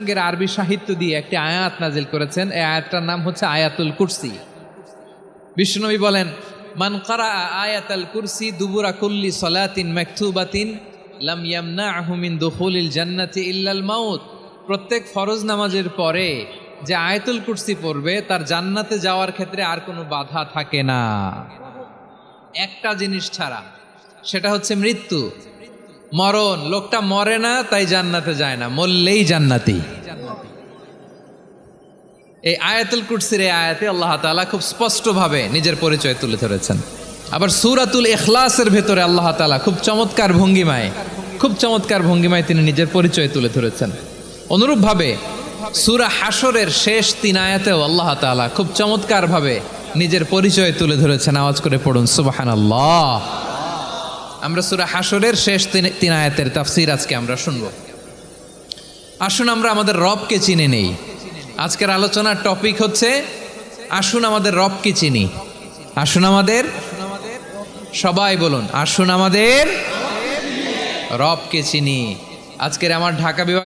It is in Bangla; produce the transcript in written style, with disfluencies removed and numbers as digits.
আরবি সাহিত্য দিয়ে একটি আয়াত নাজিল করেছেন। এই আয়াতটার নাম হচ্ছে আয়াতুল কুরসি। বিশ্বনবী বলেন, মান কারা আয়াতুল কুরসি দুবুরা কুল্লি সলাতিন মাকতুবাতিন লাম ইয়ামনাহু মিন দুখুলিল জান্নাতি ইল্লাল মাউত। প্রত্যেক ফরজ নামাজের পরে যে আয়াতুল কুরসি পড়বে তার জান্নাতে যাওয়ার ক্ষেত্রে আর কোনো বাধা থাকে না, একটা জিনিস ছাড়া, সেটা হচ্ছে মৃত্যু, মরণ। লোকটা মরে না তাই জান্নাতে যায় না, মরলেই জান্নাতি। এই আয়াতুল কুরসির এই আয়াতে আল্লাহ তাআলা খুব স্পষ্টভাবে নিজের পরিচয় তুলে ধরেছেন। আবার সূরাতুল ইখলাসের ভেতরে আল্লাহ তাআলা খুব চমৎকার ভঙ্গিমায় তিনি নিজের পরিচয় তুলে ধরেছেন। অনুরূপভাবে সূরা হাশরের শেষ 3 আয়াতেও আল্লাহ তাআলা খুব চমৎকারভাবে নিজের পরিচয় তুলে ধরেছেন। আওয়াজ করে পড়ুন সুবহানাল্লাহ। আমরা সূরা হাশরের শেষ 3 আয়াতের তাফসীর আজকে আমরা শুনব। আসুন আমরা আমাদের রবকে চিনে নেই। আজকের আলোচনার টপিক হচ্ছে আসুন আমাদের রবকে চিনি। আসুন আমাদের, সবাই বলুন, আসুন আমাদের রবকে চিনি। আজকের আমার ঢাকা বিভাগ